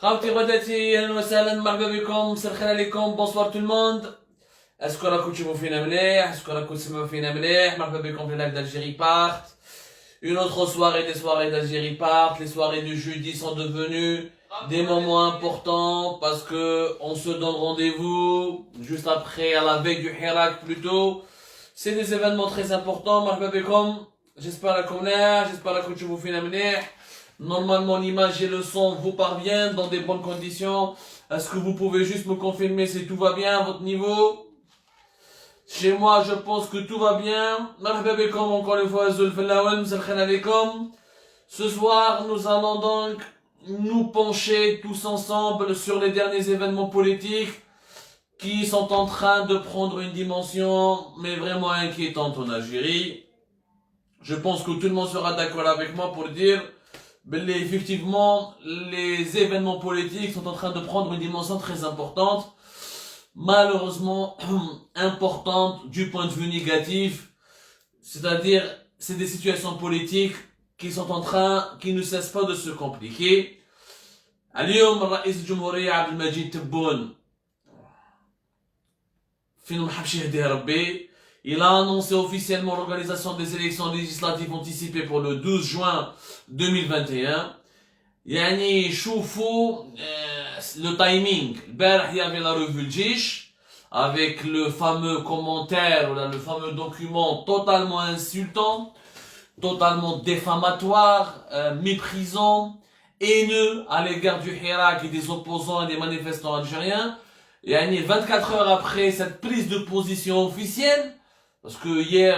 خاوتي غداتي اهلا وسهلا مرحبا بكم مساء الخير عليكم بونسوار تو الموند. اسكو راكم تشوفوا فينا مليح اسكو راكم تسمعوا فينا مليح مرحبا بكم في لايف d'Algérie part. Une autre soirée, les soirées d'Algérie part. Les soirées du jeudi sont devenues des moments importants parce que on se donne rendez-vous juste après, à la veille du Hirak plutôt. C'est des événements très importants. مرحبا بكم. J'espère راكم مليح j'espère راكم تشوفوا فينا مليح. Normalement, l'image et le son vous parviennent dans des bonnes conditions. Est-ce que vous pouvez juste me confirmer si tout va bien à votre niveau? Chez moi, je pense que tout va bien. Marhaba bikum, encore une fois, ce soir, nous allons donc nous pencher tous ensemble sur les derniers événements politiques qui sont en train de prendre une dimension, mais vraiment inquiétante en Algérie. Je pense que tout le monde sera d'accord avec moi pour dire effectivement, les événements politiques sont en train de prendre une dimension très importante, malheureusement importante du point de vue négatif, c'est-à-dire c'est des situations politiques qui ne cessent pas de se compliquer. اليوم الرئيس الجمهورية عبد المجيد تبون فين محبش يهديه ربي. Il a annoncé officiellement l'organisation des élections législatives anticipées pour le 12 juin 2021. يعني شوفوا le timing. البارح il y avait la revue الجيش avec le fameux commentaire, le fameux document totalement insultant, totalement diffamatoire, méprisant, haineux à l'égard du Hirak et des opposants et des manifestants algériens. يعني 24 heures après cette prise de position officielle, parce que hier,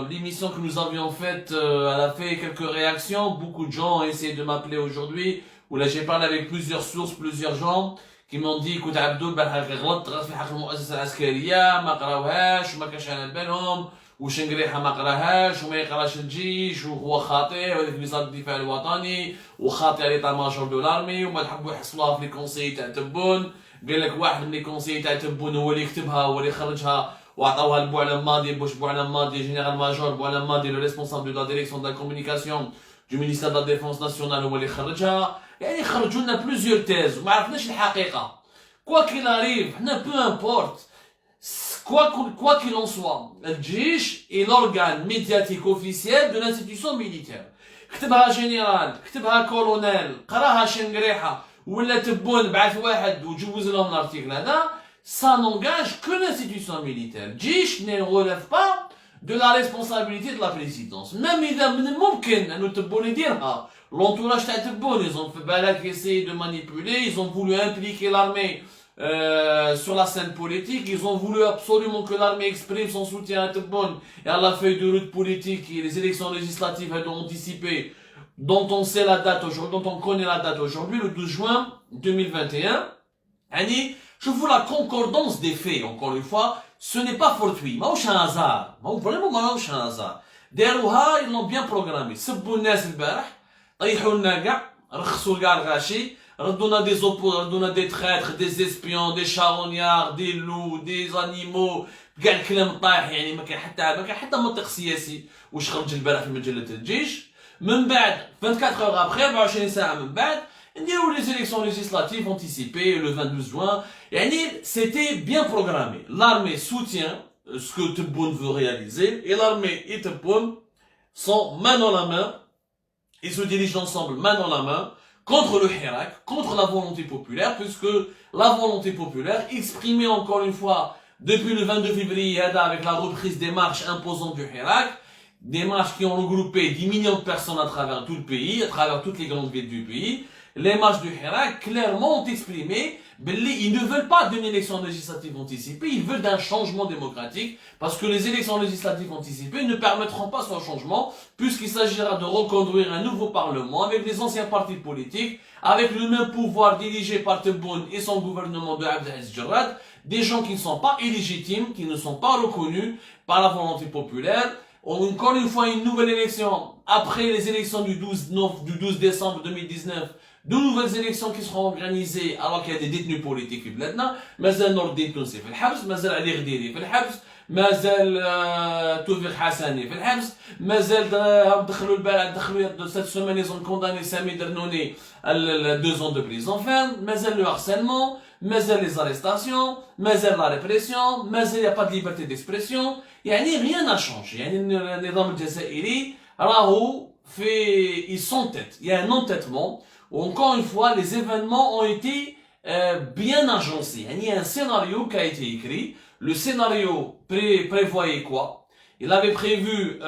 l'émission que nous avions faite, elle a fait quelques réactions. Beaucoup de gens ont essayé de m'appeler aujourd'hui. Ou là, j'ai parlé avec plusieurs sources, plusieurs gens qui m'ont dit, écoute, Abdou, غلط في حق المؤسسة العسكرية ما قراوهاش وما كانش على بالهم وشنقريحة ما قراهاش وما يقراش الجيش وهو خاطئ وهذيك وزارة الدفاع الوطني وخاطئ ليطا ماجور دو لارمي وما تحبوا يحصلوها في لي كونسي تاع تبون. قال لك واحد من لي كونسي تاع تبون هو اللي كتبها هو اللي خرجها وعطاوها لبوعلم ماضي بوعلم ماضي général major بوعلم ماضي le responsable de la direction de la communication du ministère de la défense nationale هو اللي خرجها. يعني خرجوا لنا plusieurs thèses وما عرفناش الحقيقة. quoi qu'il arrive حنا peu importe quoi qu'il en soit الجيش est l'organe médiatique officiel de l'institution militaire. كتبها général كتبها colonel قراها شنقريحة ولا تبون بعث واحد وجوز لهم الارتيكل هذا. Ça n'engage que l'institution militaire. الجيش ne relève pas de la responsabilité de la présidence. Même إذا من الممكن أنه تبون يديرها. L'entourage تاع تبون ils ont fait balak essayer de manipuler, ils ont voulu impliquer l'armée sur la scène politique, ils ont voulu absolument que l'armée exprime son soutien à Tebboune et à la feuille de route politique et les élections législatives anticipées dont on sait la date aujourd'hui, dont on connaît la date aujourd'hui, le 12 juin 2021. يعني شوفوا la concordance des faits, encore une fois, ce n'est pas fortuit, ماهوش un hasard, vraiment ماهوش un hasard. داروها, ils l'ont bien programmé. سبوا الناس البارح, طيحوا لنا كاع, رخصوا كاع الغاشي, ردونا des opposants, ردونا des traîtres, des espions, des charognards, des loups, des animaux, كاع الكلام طايح. يعني ما كان حتى منطق سياسي واش خرج البارح في مجلة الجيش. من بعد 24 heures après, 24 ساعة من بعد, نديرو les élections législatives anticipées le 22 juin. C'était bien programmé. L'armée soutient ce que Tebboune veut réaliser et l'armée et Tebboune sont main dans la main. Ils se dirigent ensemble main dans la main contre le Hirak, contre la volonté populaire, puisque la volonté populaire, exprimée encore une fois depuis le 22 février avec la reprise des marches imposantes du Hirak, des marches qui ont regroupé 10 millions de personnes à travers tout le pays, à travers toutes les grandes villes du pays. Les marches du Hirak clairement ont exprimé qu'ils ne veulent pas d'une élection législative anticipée, ils veulent d'un changement démocratique, parce que les élections législatives anticipées ne permettront pas ce changement, puisqu'il s'agira de reconduire un nouveau parlement avec les anciens partis politiques, avec le même pouvoir dirigé par Tebboune et son gouvernement de Abdelaziz Jarrad, des gens qui ne sont pas illégitimes, qui ne sont pas reconnus par la volonté populaire. Encore une fois, une nouvelle élection, après les élections du 12 décembre 2019, de nouvelles élections qui seront organisées alors qu'il y a des détenus politiques في بلادنا. مازال نور الدين التونسي في الحبس, مازال علي غديري في الحبس, مازال توفيق حسني في الحبس مازال دخلوا البارح دخلوا cette semaine ils ont condamné Sami Dernouni à 2 ans de prison ferme مازال le harcèlement مازال les arrestations مازال la répression مازال il n'y a pas de liberté d'expression يعني rien n'a changé يعني النظام الجزائري راهو fait ils s'entêtent il y a un entêtement où encore une fois les événements ont été bien agencés il y a un scénario qui a été écrit. Le scénario prévoyait quoi? Il avait prévu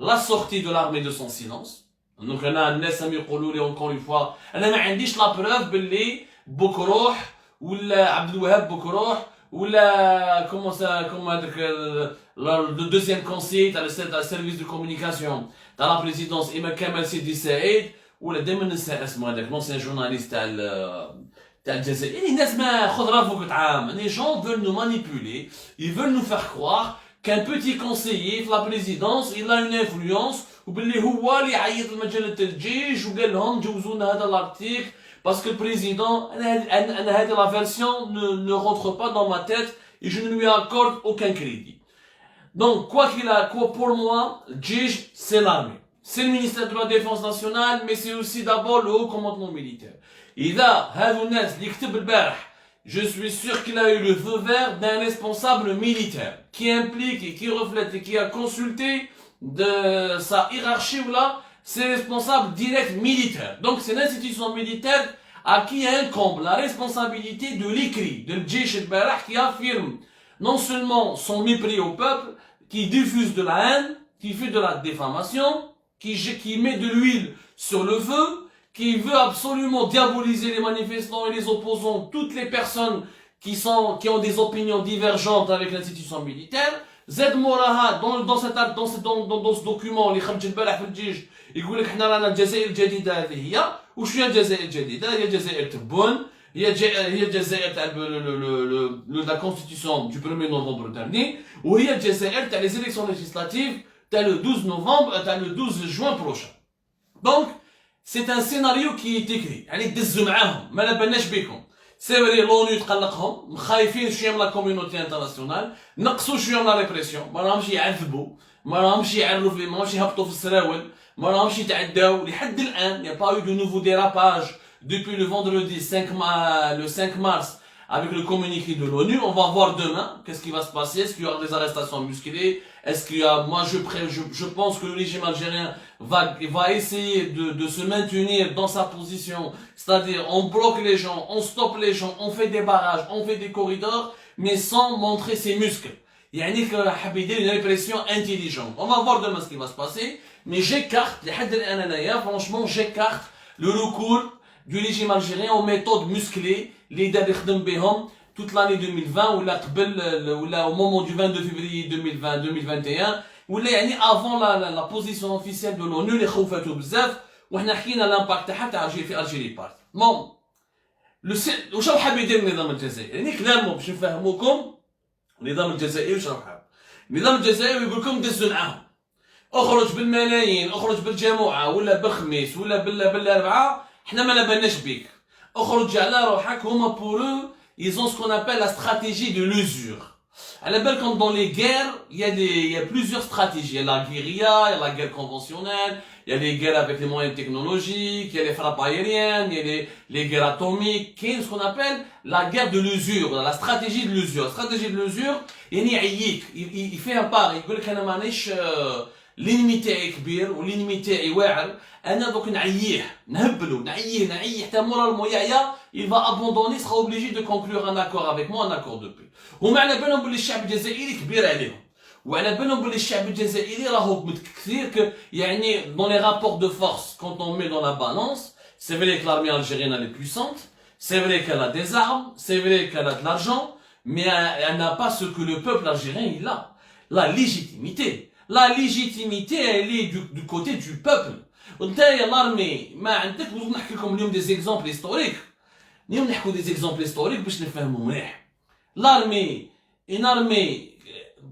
la sortie de l'armée de son silence. Donc on a un Nessami Koulouli encore une fois. On a la preuve que Bokrouh ou Abdelouhab Bokrouh ou le deuxième conseiller dans le service de communication dans la présidence Imam Kamal Sidi Saïd ou le Demen l'ancien journaliste les gens veulent nous manipuler, ils veulent nous faire croire qu'un petit conseiller de la présidence, il a une influence, parce que le président, la version ne rentre pas dans ma tête et je ne lui accorde aucun crédit. Donc, quoi pour moi, Djij, c'est l'armée. C'est le ministère de la Défense nationale, mais c'est aussi d'abord le haut commandement militaire. Je suis sûr qu'il a eu le feu vert d'un responsable militaire qui implique et qui reflète et qui a consulté de sa hiérarchie ou là, c'est responsable direct militaire. Donc c'est l'institution militaire à qui incombe la responsabilité de l'écrit de Djij el-Barah qui affirme non seulement son mépris au peuple, qui diffuse de la haine, qui fait de la diffamation, qui met de l'huile sur le feu, qui veut absolument diaboliser les manifestants et les opposants, toutes les personnes qui ont des opinions divergentes avec l'institution militaire. Zed Moraha, dans ce document, les Khamj el-Barah fil Djij, il dit que nous avons le Jazair el-Jadida هذه هي. وش هي الجزائر الجديدة؟ هي الجزائر تبون، هي الجزائر تاع la constitution du 1er novembre dernier، وهي الجزائر تاع les élections législatives تاع le 12 novembre تاع le 12 juin prochain. Donc c'est un scénario qui est écrit يعني دزوا معاهم ما بالناش بكم. سي فري لونو تقلقهم خايفين شويه من لا كوميونيتي انترناسيونال نقصوا شويه من لا ريبريسيون ما راهمش يعذبوا ما راهمش يعرفوا ما راهمش يهبطوا في السراول ما راهمش يتعداو لحد الان. Il n'y a pas eu de nouveau dérapage depuis le vendredi 5 mars avec le communiqué de l'ONU. On va voir demain qu'est-ce qui va se passer. Est-ce qu'il y aura des arrestations musclées? Est-ce qu'il y a, moi je pense que le régime algérien va essayer de se maintenir dans sa position, c'est-à-dire on bloque les gens, on stoppe les gens, on fait des barrages, on fait des corridors, mais sans montrer ses muscles. Il y a une répression intelligente. On va voir demain ce qui va se passer, mais j'écarte, franchement j'écarte le recours du régime algérien aux méthodes musclées, les bihom toute l'année 2020 ou là au moment du 22 février 2021 ou là avant la position officielle de l'ONU les خوفاتو بزاف وحنا حكينا لامباكت تاعها في الجيري بارت. بون واش راه حاب يدير النظام الجزائري؟ يعني كلامه باش نفهموكم النظام الجزائري واش راه حاب. النظام الجزائري يقول لكم دزوا معاهم اخرج بالملايين اخرج بالجمعه ولا بالخميس ولا بالاربعاء حنا ما بالناش بيك اخرج على روحك. هما بورو ils ont ce qu'on appelle la stratégie de l'usure. À la belle, comme dans les guerres, il y a plusieurs stratégies. Il y a la guérilla, il y a la guerre conventionnelle, il y a les guerres avec les moyens technologiques, il y a les frappes aériennes, il y a les guerres atomiques, qui est ce qu'on appelle la guerre de l'usure, la stratégie de l'usure. La stratégie de l'usure, il fait un pari, il dit que l'ennemi تاعي كبير والennemi تاعي واعر انا دوك نعييه نهبلو نعييه حتى مورالمون يعيا il va abandonner sera obligé de conclure un accord avec moi un accord de paix. هما على بالهم بلي الشعب الجزائري كبير عليهم وعلى بالهم بلي الشعب الجزائري راهو كثير يعني dans les rapports de force quand on met dans la balance c'est vrai que l'armée algérienne elle est puissante, c'est vrai qu'elle a des armes, c'est vrai qu'elle a de l'argent, mais elle n'a pas ce que le peuple algérien il a, la légitimité. La légitimité, elle est du côté du peuple. L'armée, vous نحكي لكم اليوم des exemples historiques. اليوم نحكوا des exemples historiques باش نفهموا مليح. L'armée, une armée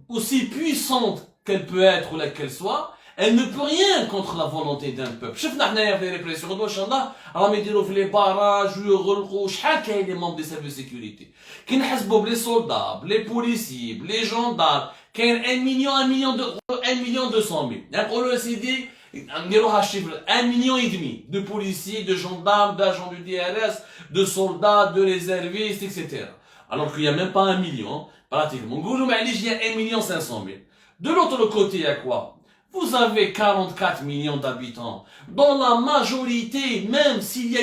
aussi puissante qu'elle peut être ou qu'elle soit, elle ne peut rien contre la volonté d'un peuple. شفنا حنايا في ريبريسيون غدوه ان شاء الله راهم يديروا في لي باراج ويغلقوا شحال كاين لي مون دي سيرفيس سيكوريتي كي نحسبوا بلي سولدا بلي بوليسي بلي جوندار كاين 1 مليون 1 مليون 200 ميل نقولوا سيدي نديروها الشيفر 1 مليون et demi de policiers de gendarmes d'agents du DRS de soldats de réservistes etc. alors qu'il y a même pas 1 million pratiquement نقولوا معليش il y a 1 million 500 000. De l'autre côté, il y a quoi? Vous avez 44 millions d'habitants. Dans la majorité, même s'il y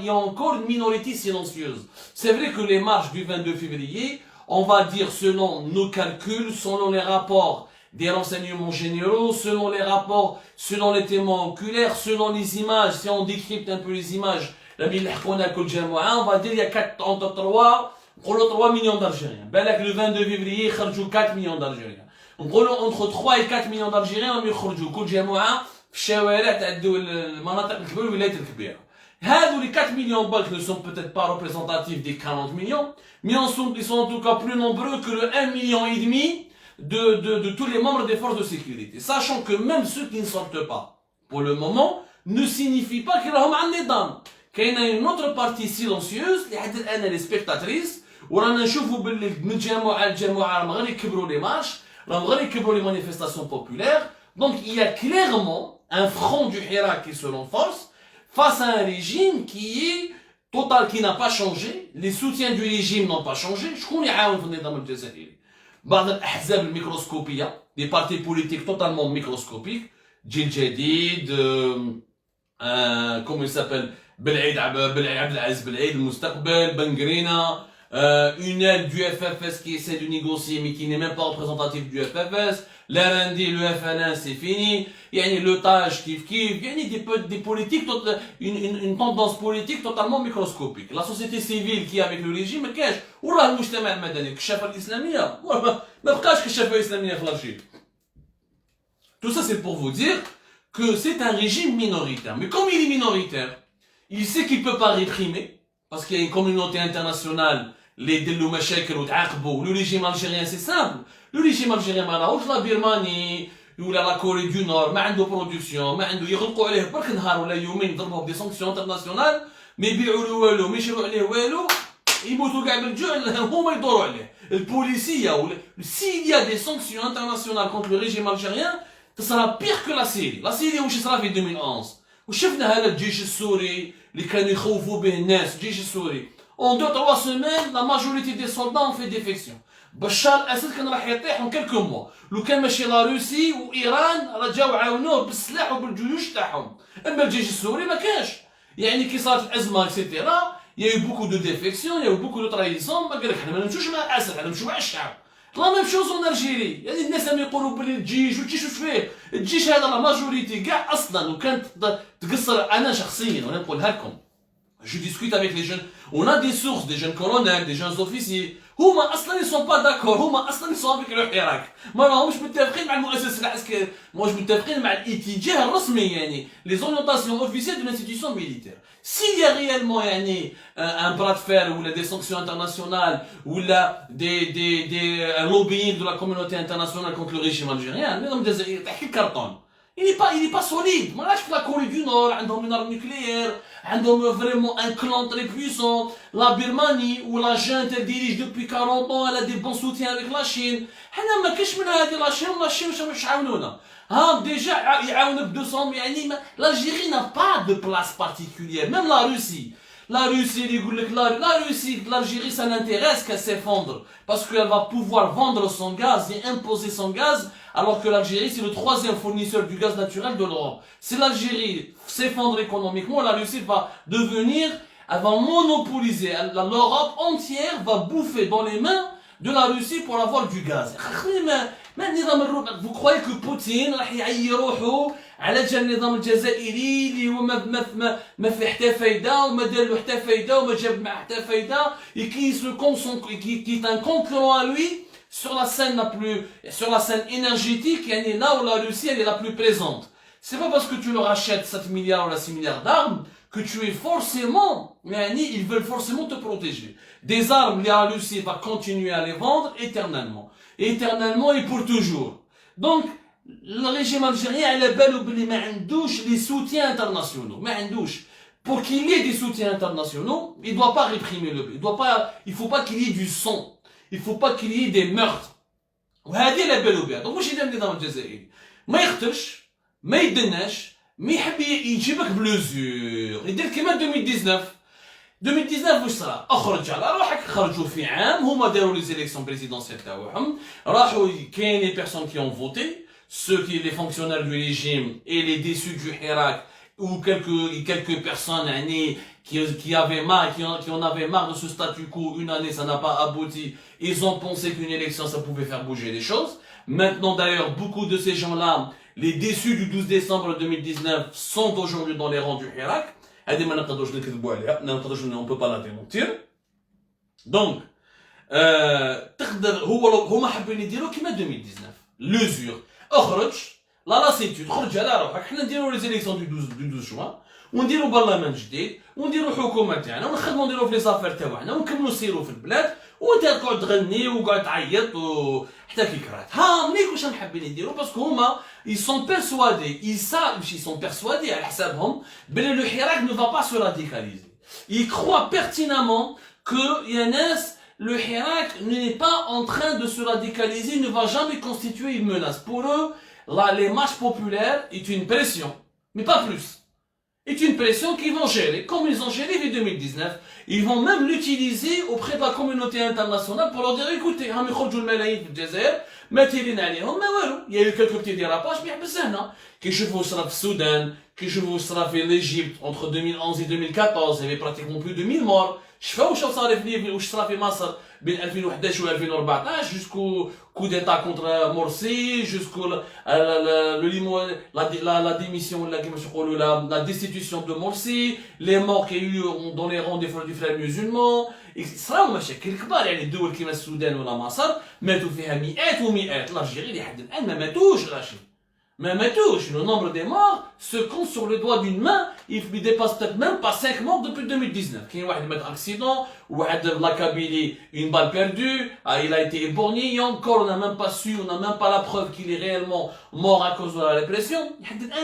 a encore une minorité silencieuse. C'est vrai que les marches du 22 février, on va dire selon nos calculs, selon les rapports des renseignements généraux, selon les rapports, selon les témoins oculaires, selon les images, si on décrypte un peu les images, on va dire il y a entre 3 millions d'Algériens. Le 22 février, il y a 4 millions d'Algériens. entre 3 et 4 millions d'Algériens راهم يخرجوا كل جماعة في الشوارع تاع المناطق الكبيرة والولايات الكبيرة. هادو les 4 millions balk ne sont peut-être pas représentatifs des 40 millions, mais ils sont en tout cas plus nombreux que le 1 million et demi de tous les membres des forces de sécurité. Sachant que même ceux qui ne sortent pas, pour le moment, ne signifie pas qu'ils راهم على النظام. كاينة une autre partie silencieuse اللي حتى الآن les spectatrices ورانا نشوفوا باللي من جماعة لجماعة راهم غير يكبروا les marches. Les manifestations populaires. Donc il y a clairement un front du Hirak qui se renforce face à un régime qui est total, qui n'a pas changé. Les soutiens du régime n'ont pas changé. شكون يعاون في النظام الجزائري؟ بعض الأحزاب الميكروسكوبية, des partis politiques totalement microscopiques, جيل جديد, comment il s'appelle, بالعيد عبد العزيز بالعيد المستقبل, بنغرينا, une aile du FFS qui essaie de négocier mais qui n'est même pas représentatif du FFS, l'RND, le FLN c'est fini, il y a le TAJ il y a des politiques, une tendance politique totalement microscopique. La société civile qui est avec le régime, كاش وراه المجتمع المدني الكشافة الإسلامية ما بقاش كشافة إسلامية في الأرشيف. Tout ça c'est pour vous dire que c'est un régime minoritaire. Mais comme il est minoritaire, il sait qu'il ne peut pas réprimer, parce qu'il y a une communauté internationale les يدلوا مشاكل وتعاقبوا. Le régime algérien c'est simple. Le régime algérien ما راهوش لا بيرماني ولا لا كوري دو نور, ما عنده برودكسيون, ما عنده يغلقوا عليه برك نهار ولا يومين يضربوه بدي سانكسيون انترناسيونال, ما يبيعوا له والو, ما يشروا عليه والو, يموتوا كاع بالجوع هما يدوروا عليه. البوليسيه s'il y a des sanctions internationales contre le régime algérien, ça sera pire que la Syrie. La Syrie واش صرا في 2011 وشفنا هذا الجيش السوري اللي كانوا يخوفوا به الناس, الجيش السوري. En 2-3 semaines, la majorité des soldats ont fait défection. Bachar al-Assad كان راح يطيح en quelques mois. لو كان ماشي لا روسي وإيران رجعوا عاونوه بالسلاح وبالجيوش تاعهم. أما الجيش السوري ما كانش. يعني كي صارت الأزمة etc. Il y a eu beaucoup de défections, il y a eu beaucoup de trahisons. ما قال لك حنا ما نمشوش مع الأسد, حنا نمشوا مع الشعب. لا ميم شوز اون الجيري. يعني الناس راهم يقولوا بلي الجيش والجيش واش فيه؟ الجيش هذا لا ماجوريتي كاع أصلا وكانت تقصر. أنا شخصيا وأنا نقولها لكم. Je discute avec les jeunes, on a des sources, des jeunes colonels, des jeunes officiers. هما اصلا ils sont pas d'accord, هما اصلا ils sont avec le Hirak. ما راهمش متفقين مع المؤسسه العسكريه, مش متفقين مع الاتجاه الرسمي يعني les orientations officielles de l'institution militaire. S'il y a réellement يعني un bras de fer ou des sanctions internationales ou un lobbying de la communauté internationale contre le régime algérien, النظام الجزائري تحكي الكرتون. Il n'est pas solide. Moi, là, je la Corée du Nord, ils ont une arme nucléaire, ils ont vraiment un clan très puissant. La Birmanie, où la junte elle dirige depuis 40 ans, elle a des bons soutiens avec la Chine. حنا ما كاش من هذه la Chine مش عاونونا. Déjà, يعاونوا ب 200 يعني l'Algérie n'a pas de place particulière, même la Russie. La Russie, la Russie, l'Algérie, ça n'intéresse qu'à s'effondre. Parce qu'elle va pouvoir vendre son gaz et imposer son gaz, alors que l'Algérie, c'est le 3e fournisseur du gaz naturel de l'Europe. Si l'Algérie s'effondre économiquement, la Russie va devenir, elle va monopoliser. L'Europe entière va bouffer dans les mains de la Russie pour avoir du gaz. Vous croyez que Poutine راح يعيي روحه على جال النظام الجزائري اللي هو ما في حتى فايده وما دار له حتى فايده وما جاب معاه حتى فايده et qui est un concurrent à lui sur la scène énergétique يعني là où la Russie elle est la plus présente. C'est pas parce que tu leur achètes 7 milliards ou 6 milliards d'armes que tu es forcément, ils veulent forcément te protéger. Des armes, la Russie va continuer à les vendre éternellement. Éternellement et pour toujours. Donc, le régime algérien على بالو بلي ما عندوش les soutiens internationaux, ما عندوش. Pour qu'il y ait des soutiens internationaux, il ne doit pas réprimer il faut pas qu'il y ait du sang. Il faut pas qu'il y ait des meurtres. وهذه لا بالو بها. Donc واش يدير النظام الجزائري؟ ما يقتلش، ما يدناش، ما يحب يجيبك بلوزور. يدير كيما 2019 واش صرا؟ اخرج على روحك، خرجوا في عام، هما داروا لي زيليكسيون بريزيدونسيال تاعهم، راحوا كاين لي بيرسون كي اون فوتي، ceux qui les fonctionnaires du régime et les déçus du Hirak ou quelques personnes qui en avaient marre de ce statu quo, une année ça n'a pas abouti, ils ont pensé qu'une élection ça pouvait faire bouger les choses. Maintenant d'ailleurs beaucoup de ces gens-là, les déçus du 12 décembre 2019 sont aujourd'hui dans les rangs du Hirak. On ne peut pas la démentir. Donc هما حابين يديروا كيما 2019 l'usure. اخرج لا لاسيتود، خرج على روحك، حنا نديرو لي زيليكسيون دو 12 جوان ونديرو برلمان جديد ونديرو حكومه تاعنا ونخدمو نديرو في لي زافير تاعنا ونكملو نسيرو في البلاد وانت تقعد تغني وقاعد تعيط حتى كي كرهت. ها ملي واش راهم حابين يديرو باسكو هما ils sont persuadés على حسابهم بلي لو حراك ne va pas se radicaliser. Ils croient pertinemment que ياناس le Hirak n'est pas en train de se radicaliser, ne va jamais constituer une menace. Pour eux, là, les marches populaires est une pression, mais pas plus. Est une pression qu'ils vont gérer, comme ils ont géré en 2019. Ils vont même l'utiliser auprès de la communauté internationale pour leur dire, écoutez, il y a eu quelques petits dérapages, mais que je vous sera au Soudan, que je vous sera en Égypte, entre 2011 et 2014, il y avait pratiquement plus de 1000 morts. شفاو واش صار في ليبيا واش صرا في مصر بين 2011 و 2014 jusqu'au coup d'état contre Morsi, jusqu'au la démission la destitution de Morsi, les morts qu'il y a eu dans les rangs des frères musulmans. صراو مشاكل كبار يعني الدول كيما السودان ولا مصر ماتوا فيها مئات ومئات. الجزائر لحد الان ما ماتوش غاشي ما ماتوش. Le nombre des morts se compte sur le doigt d'une main. Il dépasse peut-être même pas 5 morts depuis 2019. Qu'il y a un accident, ou la Kabylie, une balle perdue, il a été éborgné, et encore on n'a même pas su, on n'a même pas la preuve qu'il est réellement mort à cause de la répression. Il y a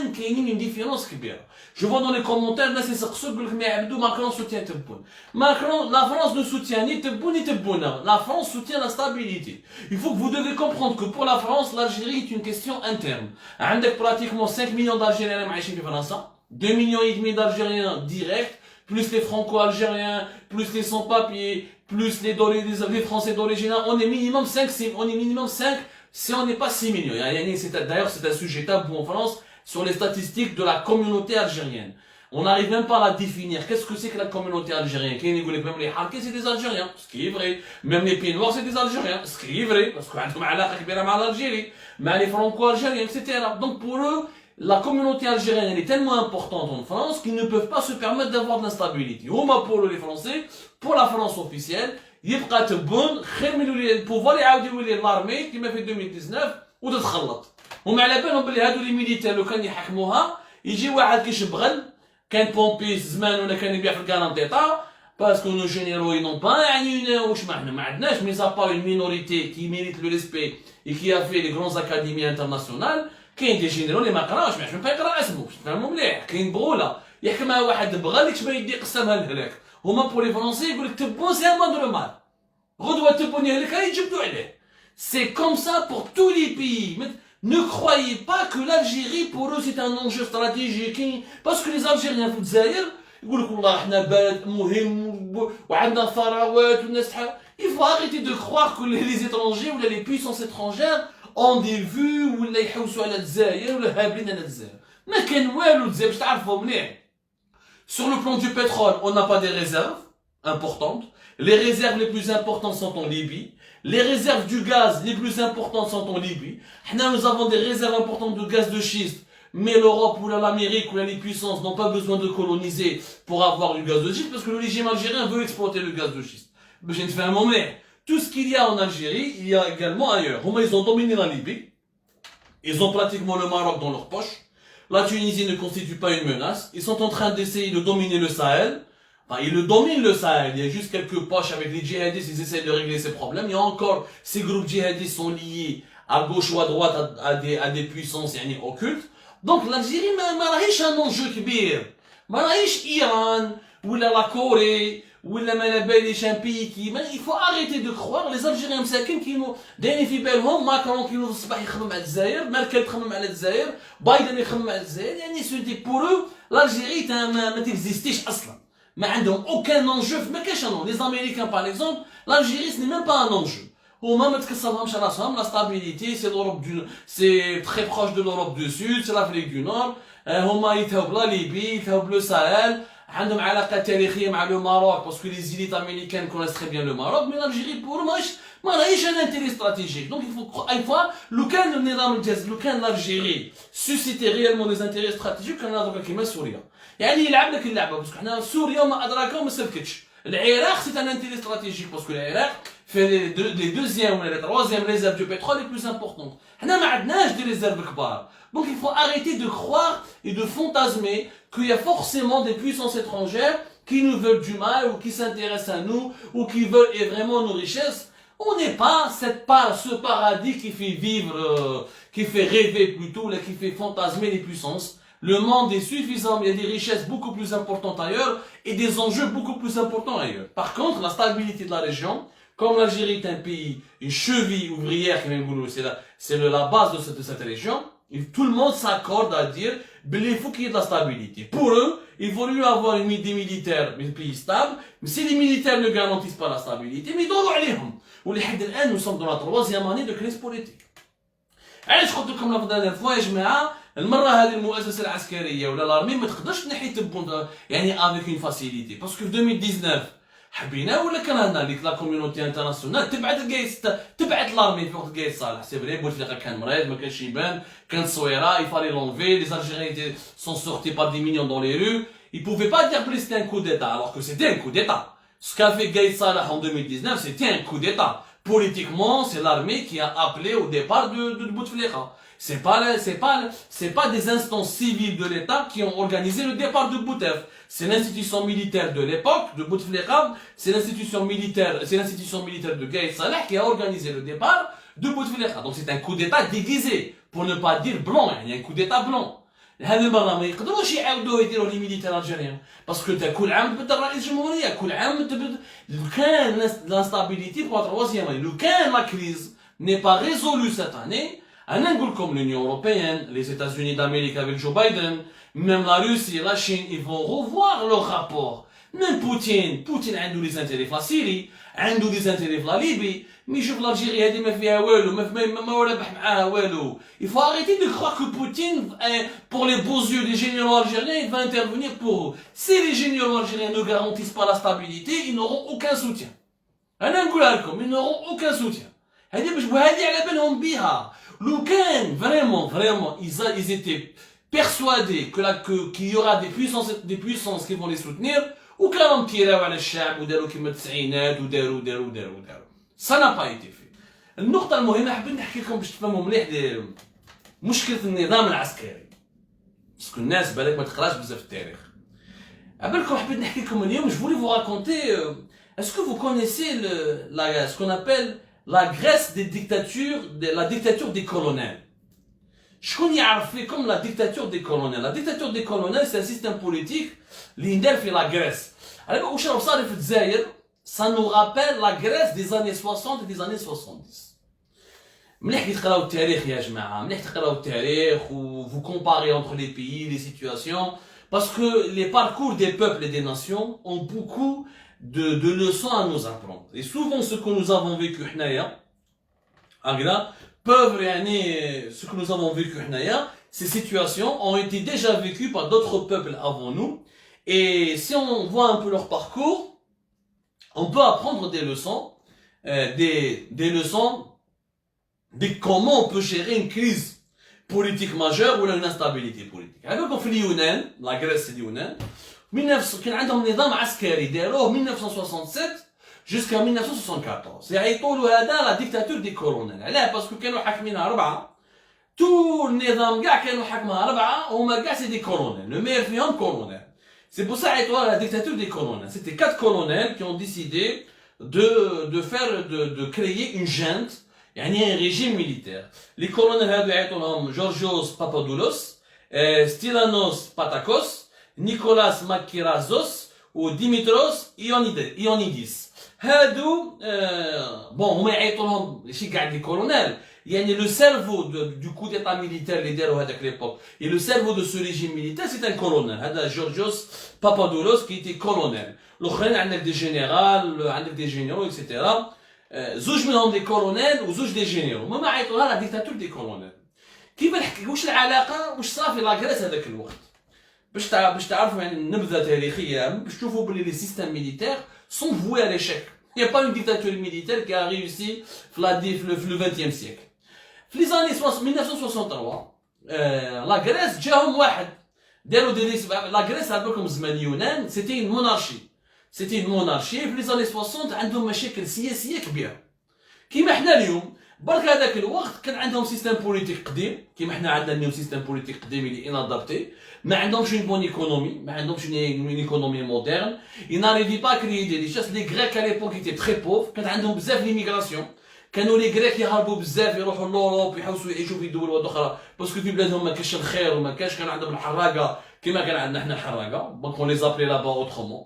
une différence qui est. Je vois dans les commentaires, là c'est ça que Macron soutient Tebboune. Macron, la France ne soutient ni Tebboune ni Tebboune. La France soutient la stabilité. Il faut que vous devez comprendre que pour la France, l'Algérie est une question interne. Il y a pratiquement 5 millions d'Algériens qui vivent en France. 2,5 millions d'Algériens directs, plus les Franco-Algériens, plus les sans-papiers, plus les Français d'origine, on est minimum 5, si on n'est pas 6 millions. D'ailleurs, c'est un sujet tabou en France sur les statistiques de la communauté algérienne. On n'arrive même pas à la définir. Qu'est-ce que c'est que la communauté algérienne? Même les Harkis, c'est des Algériens, ce qui est vrai. Même les Pieds Noirs, c'est des Algériens, ce qui est vrai. Parce qu'ils ont une l'Algérie. Mais les Franco-Algériens, etc. Donc pour eux, la communauté algérienne elle est tellement importante en France qu'ils ne peuvent pas se permettre d'avoir de l'instabilité. Pour les Français, pour la France officielle, يبقى تبون خير من البوفوار يعاودوا يولي لارمي كيما في 2019 وتتخلط. هما على بالهم بلي هادو لي ميليتير لو كان يحكموها يجي واحد كيشبغل كان بومبيس زمان ولا كان يبيع في الكارانتيطا باسكو نو جينيرو ينون با يعني واش ما حنا ما عندناش مي سابا اون مينوريتي كي ميريت لو ريسبي اي كي ا في لي غران اكاديمي انترناسيونال. كاين دي جينيرو اللي ما قراوش ما يعرفش يقرا اسمه فهموا مليح. كاين بغوله يحكمها واحد بغى اللي تبان يدي قسمها لهلاك. هما بور لي فرونسي يقول لك تبون سي ان مون مال غدوه تبون يهلك يجبدوا عليه. سي كوم سا بور تو لي بيي. Ne croyez pas que l'Algérie pour eux c'est un enjeu stratégique parce que les Algériens في الجزائر يقول لك والله احنا بلد مهم وعندنا ثروات والناس Il faut arrêter de croire que les étrangers ou les puissances étrangères ont des vues ولا يحوسوا على الجزائر ولا هابلين على الجزائر. ما كان والو الجزائر باش تعرفوا مليح. Sur le plan du pétrole, on n'a pas des réserves importantes. Les réserves les plus importantes sont en Libye. Les réserves du gaz les plus importantes sont en Libye. Nous avons des réserves importantes de gaz de schiste. Mais l'Europe ou l'Amérique ou les puissances n'ont pas besoin de coloniser pour avoir du gaz de schiste parce que le régime algérien veut exploiter le gaz de schiste. Je ne fais un moment. Tout ce qu'il y a en Algérie, il y a également ailleurs. Ils ont dominé la Libye. Ils ont pratiquement le Maroc dans leur poche. La Tunisie ne constitue pas une menace. Ils sont en train d'essayer de dominer le Sahel. Enfin, ils le dominent le Sahel. Il y a juste quelques poches avec les djihadistes. Ils essaient de régler ces problèmes. Il y a encore ces groupes djihadistes sont liés à gauche ou à droite à des puissances occultes. Donc l'Algérie ما راهيش un enjeu كبير. ما راهيش إيران ولا la Corée ولا ما على باليش un pays qui il faut arrêter de croire les Algériens مساكن كينو دايرين في بالهم ماكرون كينو الصباح يخدم على الجزائر ميركل تخدم على الجزائر بايدن يخدم على الجزائر يعني سيتي بور او l'Algérie ما تكزيستيش اصلا ما عندهم aucun enjeu ما كاش les Américains par exemple l'Algérie ce n'est même pas un enjeu هما ما تكسرهمش راسهم لا stabilité c'est l'Europe du c'est très proche de l'Europe du Sud c'est l'Afrique du Nord هما يتهاو بلا ليبي يتهاو بلو ساهل عندهم علاقه تاريخيه مع لو ماروك باسكو لي زيليت امريكان كونيس تري بيان لو ماروك مي الجيري بور ما راهيش ان انتيري استراتيجيك دونك يفو اي فوا لو كان النظام الجزائري لو كان الجيري سوسيتي ريالمون لي انتيري استراتيجيك كان هذوك كيما سوريا يعني يلعب لك اللعبه باسكو حنا سوريا وما ادراك وما سلكتش العراق سي ان انتيري استراتيجيك باسكو العراق في لي دوزيام ولا لي تروازيام ريزيرف دو بترول لي بلوس امبورطون حنا ما عندناش دي ريزيرف كبار donc il faut arrêter de croire et de fantasmer qu'il y a forcément des puissances étrangères qui nous veulent du mal ou qui s'intéressent à nous ou qui veulent vraiment nos richesses. On n'est pas ce paradis qui fait vivre, qui fait rêver plutôt, là, qui fait fantasmer les puissances. Le monde est suffisant, il y a des richesses beaucoup plus importantes ailleurs et des enjeux beaucoup plus importants ailleurs. Par contre, la stabilité de la région, comme l'Algérie est un pays, une cheville ouvrière, c'est la base de cette région, et tout le monde s'accorde à dire qu'il faut qu'il y ait de la stabilité. Pour eux, il vaut mieux avoir des militaires, un pays stable, mais si les militaires ne garantissent pas la stabilité, mais يدوروا عليهم. ولحد الآن nous sommes dans la troisième année de crise politique. علاش قلت لكم لا dernière fois يا جماعة المرة هذه المؤسسة العسكرية ولا لارمي ما تقدرش تنحي تبون يعني avec une facilité parce que في 2019 حبينا ولا كرهنا ليك لا كوميونيتي انترناسيونال تبعت لارمي في وقت قايس صالح سي فري بوتفليقه كان مريض ما كانش يبان كان تصويره يفالي لونفي les Algériens sont sortis par des millions dans les rues ils pouvaient pas dire que c'était un coup d'état alors que c'était un coup d'état ce qu'a fait Gaïd Salah en 2019 c'était un coup d'état politiquement c'est l'armée qui a appelé au départ de Bouteflika. C'est pas des instances civiles de l'État qui ont organisé le départ de Boutef. C'est l'institution militaire de l'époque, de Bouteflika, c'est l'institution militaire de Gaïd Salah qui a organisé le départ de Bouteflika. Donc c'est un coup d'état déguisé, pour ne pas dire blanc, il y a un coup d'état blanc. هذه المرة ما يقدروش يعاودوا يديروا لي ميليتير الجيريان باسكو كل عام تبدل رئيس الجمهورية كل عام تبدل لو كان l'instabilité pour la troisième année لو كان la crise n'est pas résolue cette année أنا نقول لكم l'Union européenne les États-Unis d'Amérique avec Joe Biden même la Russie la Chine ils vont revoir leur rapport même Poutine عنده les intérêts في la Syrie عنده les intérêts في la Libye مي يشوف l'Algérie هذه ما فيها والو ما ربح معاها والو il faut arrêter de croire que Poutine pour les beaux yeux des généraux algériens il va intervenir pour eux si les généraux algériens ne garantissent pas la stabilité ils n'auront aucun soutien أنا نقولها لكم ils n'auront aucun soutien هذه باش وهذه على بالهم بها لو كان vraiment ils étaient persuadés qu'il y aura des puissances qui vont les soutenir وكانوا متيراو على الشعب وداروا كيما التسعينات وداروا ça n'a pas été fait. النقطة المهمة حبيت نحكي لكم باش تفهموا مليح مشكلة النظام العسكري. باسكو الناس بالك ما تقراش بزاف التاريخ. عبالكم حبيت نحكي لكم اليوم je voulais vous raconter est-ce que vous connaissez ce qu'on appelle la Grèce des dictatures la dictature des colonels. شكون يعرف فيكم la dictature des colonels. La dictature des colonels c'est un système politique اللي ندار في la Grèce. على بالك واش راه صار في الجزائر ça nous rappelle la Grèce des années 60 et des années 70. مليح تقراو التاريخ يا جماعة مليح تقراو التاريخ vous comparez entre les pays les situations parce que les parcours des peuples et des nations ont beaucoup de leçons à nous apprendre et souvent ce que nous avons vécu حنايا peuvent ce que nous avons vécu حنايا ces situations ont été déjà vécues par d'autres peuples avant nous et si on voit un peu leur parcours on peut apprendre des leçons, des leçons de comment on peut gérer une crise politique majeure ou une instabilité politique. عندكم في اليونان, la Grèce اليونان, كان عندهم نظام عسكري داروه 1967 jusqu'à 1974. يعيطولوا هذا la dictature des colonels. علاه باسكو كانوا حاكمينها أربعة. tout النظام كاع كانوا حاكمها أربعة هما كاع سي دي colonels. Le meilleur فيهم colonel. C'est pour ça que la dictature des colonels. C'était 4 colonels qui ont décidé de créer une junte يعني un régime militaire. Les colonels هادو يعيطوا لهم جورجيوس بابادولوس، ستيلانوس باتاكوس، نيكولاس ماكيرازوس وديميتروس إيونيديس. هادو بون هما يعيطوا لهم ماشي كاع دي كولونيل، يعني لو سيرفو دو كو ديتا ميليتير اللي داروا هذاك ليبوك، et le cerveau de ce régime militaire c'est un colonel. هذا جورجيوس بابادولوس qui était colonel. الاخرين عندك دي جينيرال، عندك دي جينيرو اكسيتيرا، زوج منهم دي كولونيل وزوج دي جينيرو، هما عيطوا لها لا ديكتاتور دي كولونيل. كيف نحكي واش العلاقه واش صافي لاكريس هذاك الوقت باش تعرفوا يعني النبذه تاريخيه، باش تشوفوا بلي لي سيستيم ميليتير سون فوي à l'échec. Il n'y a pas une dictature militaire qui a réussi le 20e siècle. في les années 1963 لا غريس جاهم واحد داروا لا غريس عندكم زمان اليونان سيتي اون مونارشي. في les années 60 عندهم مشاكل سياسيه كبيره كيما احنا اليوم. برك هذاك الوقت كان عندهم سيستم بوليتيك قديم كيما احنا عندنا اليوم سيستم بوليتيك قديم اللي انادابتي، ما عندهمش اون بون ايكونومي، ما عندهمش اون ايكونومي مودرن، يناريفي با كريي دي ريشاس. لي غريك على ليبوك ايتي تري بوف، كان عندهم بزاف ليميغراسيون، كانوا لي غريك يهربوا بزاف يروحوا لوروب يحوسوا يعيشوا في دول اخرى باسكو في بلادهم ما كانش الخير وما كانش، كان عندهم الحراقه كيما كان عندنا احنا الحراقه، دونك اون لي زابلي لابا اوترومون.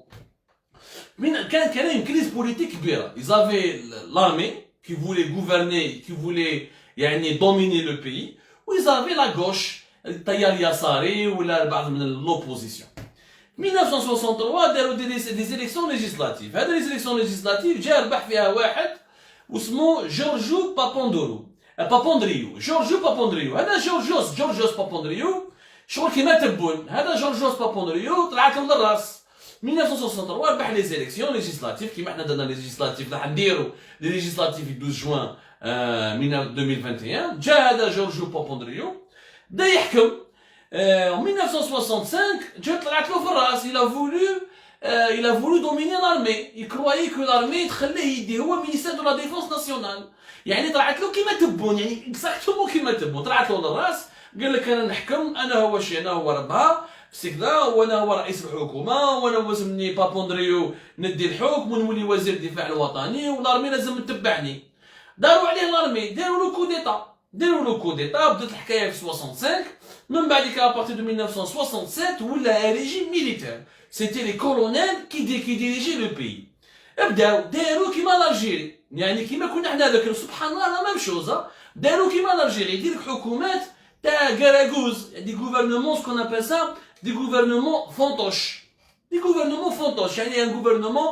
من كان اون كريز بوليتيك كبيره. يزافي لارمي qui voulait gouverner, qui voulait يعني dominer le pays, ou ils avaient la gauche, التيار اليساري ولا بعض من l'opposition. 1963 داروا des élections législatives. هذا les élections législatives جا ربح فيها واحد واسمه جورجو بابوندريو. جورجو بابوندريو هذا جورجيوس بابوندريو شغل كيما تبون. هذا جورجيوس بابوندريو طلعت من الراس. 1963 ربح لي زيليكسيون ليجيسلاتيف كيما حنا درنا ليجيسلاتيف راح نديرو لي ليجيسلاتيف 12 جوان 2021. جا هذا جورجو بابوندريو بدا يحكم. 1965 جات طلعت له في الراس. il a voulu dominer l'armée. il croyait que l'armée تخليه يدي هو ministère de la défense nationale. يعني طلعت له كيما تبون، يعني اكزاكتومون كيما تبون، طلعت له للراس قال لك انا نحكم، انا هو شي، انا هو ربها كذا، وانا هو رئيس الحكومه، وانا وزمني بابوندريو ندي الحكم ونولي وزير الدفاع الوطني، والارمي لازم تتبعني. داروا عليه الارمي، داروا له كو ديتا، بدات الحكايه في 65. من بعد ابارتي دو 1967 ولا ريجيم ميليتير، سيتي لي كولونيل كي ديريجي لو بيي. داروا كيما الجيري، يعني كيما كنا حنا ذاك سبحان الله لا ميم شوز. داروا كيما الجيري، يدير لك حكومات تاع كراغوز، دي غوفرنمون سكون ابل سا دي غوفرنمون فونطوش. يعني ان غوفرنمون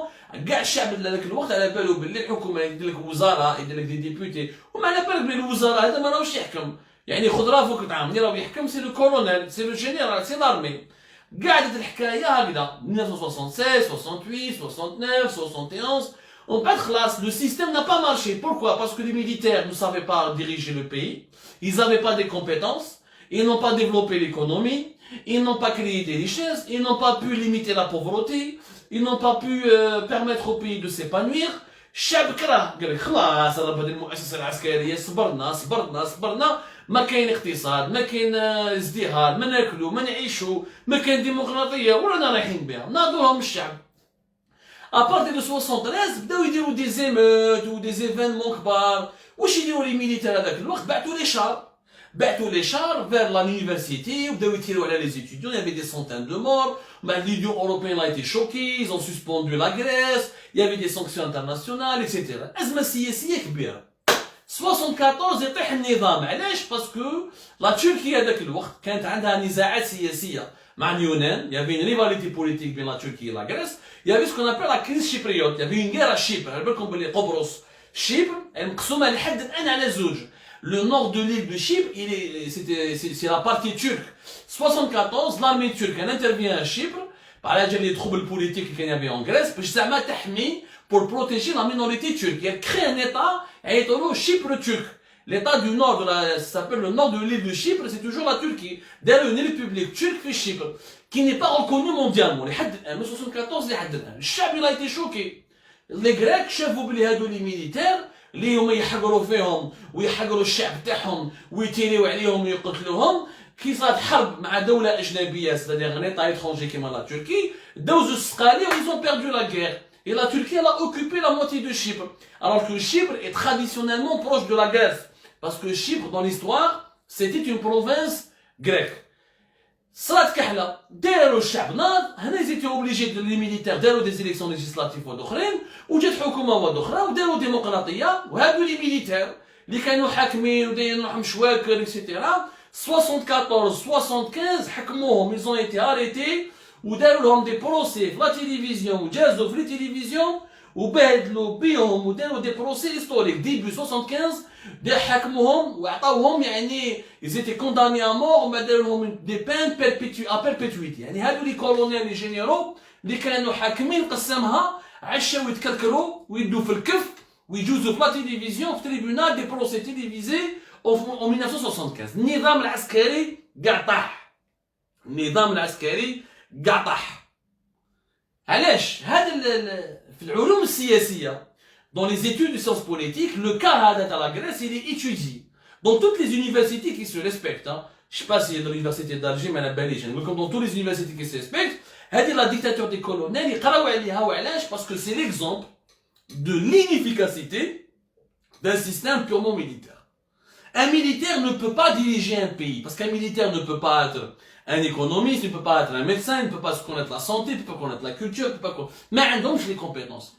كاع الشعب هذاك الوقت على بالو باللي الحكومه يدير لك وزراء، يدير لك دي ديبوتي، وما على بالك بلي الوزراء هذا ما راهوش يحكم، يعني خذ راه فوق العام اللي راه يحكم سي لو كولونيل، سي لو جينيرال، سي لارمي. قاعدة الحكايه هكذا 1976 68 69 71. ومن بعد خلاص لو سيستيم n'a pas marché. Pourquoi? Parce que les militaires ne savaient pas diriger le pays, ils n'avaient pas des compétences, ils n'ont pas développé l'économie, ils n'ont pas créé des richesses, ils n'ont pas pu limiter la pauvreté, ils n'ont pas pu permettre au pays de s'épanouir. الشعب كره قال لك خلاص راه هذه المؤسسه العسكريه صبرنا ما كاين اقتصاد، ما كاين ازدهار، ما ناكلوا ما نعيشوا، ما كاين ديمقراطيه ورانا رايحين بها، ناضولهم الشعب. ابارتي دو 73 بداو يديروا دي زيموت و دي زيفينمون كبار. واش يديروا لي ميليتير هذاك الوقت؟ بعثوا لي شار فير لا لونيفرسيتي وبداو يتيروا على لي ستوديون. يافي دي سونتين دو مور. بعد l'Union européenne a été choquée, ils ont suspendu la Grèce, il y avait des sanctions internationales, etc. أزمة سياسية كبيرة. 74 يطيح النظام. علاش؟ باسكو لا تركيا هذاك الوقت كانت عندها نزاعات سياسية مع اليونان. يافي une rivalité politique بين لا تركيا و لا Grèce. يافي سكون ابل لا كريز شيبريوت. يافي une guerre à Chypre. على بالكم بلي قبرص شيبر مقسومة لحد الآن على زوج. Le nord de l'île de Chypre, c'est la partie turque. 74, l'armée turque elle intervient à Chypre par les troubles politiques qu'il y avait en Grèce pour protéger la minorité turque. Elle crée un état, un Chypre turc. L'état du nord, ça s'appelle le nord de l'île de Chypre, c'est toujours la Turquie. D'ailleurs, une république turque في Chypre qui n'est pas reconnue mondialement. En 74, le chab il a été choqué. Les Grecs شافوا بلي هادو les militaires اللي هما يحقروا فيهم ويحقروا الشعب تاعهم ويتيريو عليهم ويقتلوهم. كي صارت حرب مع دوله اجنبيه، سيتادير ان ايطا ايترونجي كيما لا تركي، داو زوج سقالي و ils ont perdu la guerre. Et la Turquie, elle a occupé la moitié de Chypre. Alors que Chypre est traditionnellement proche de la Grèce. Parce que Chypre, dans l'histoire, c'était une province grecque. صارت كحله داروا الشعب ناض هنا زيتي اوبليجي لي ميليتير داروا دي زيليكسيون ليجيسلاتيف واخرين وجات حكومه واخرى وداروا ديمقراطيه وهادو لي ميليتير اللي كانوا حاكمين ودايرين روحهم شواكر اكسيتيرا 74 75 حكموهم ils ont été arrêtés وداروا لهم دي بروسي في لا تيليفزيون وجازوا في لي تيليفزيون وبهدلوا بيهم وداروا دي بروسي هيستوريك ديبي 75 دي حكموهم وعطاوهم يعني ils étaient condamnés à mort وما داروا لهم دي بان à perpétuité يعني هادو لي كولونيال لي جينيرو اللي كانوا حاكمين قسمها عشاو يتكركروا ويدوا في الكف ويجوزوا في لا تيليفزيون في تريبيونال دي بروسي تيليفيزي en 1975 النظام العسكري كاع طاح النظام العسكري كاع طاح علاش هذا في العلوم السياسيه dans les études de sciences politiques le cas هذا تاع la Grèce il est étudié dans toutes les universités qui se respectent hein. Je sais pas si dans l'université d'Alger mais la Belgique mais comme dans toutes les universités qui se respectent هذه la dictature des colonels يقراو عليها وعلاش parce que c'est l'exemple de l'inefficacité d'un système purement militaire. Un militaire ne peut pas diriger un pays, parce qu'un militaire ne peut pas être un économiste, il ne peut pas être un médecin, il ne peut pas se connaître la santé, il ne peut pas connaître la culture, il ne peut pas connaître... Mais عندهمش les compétences.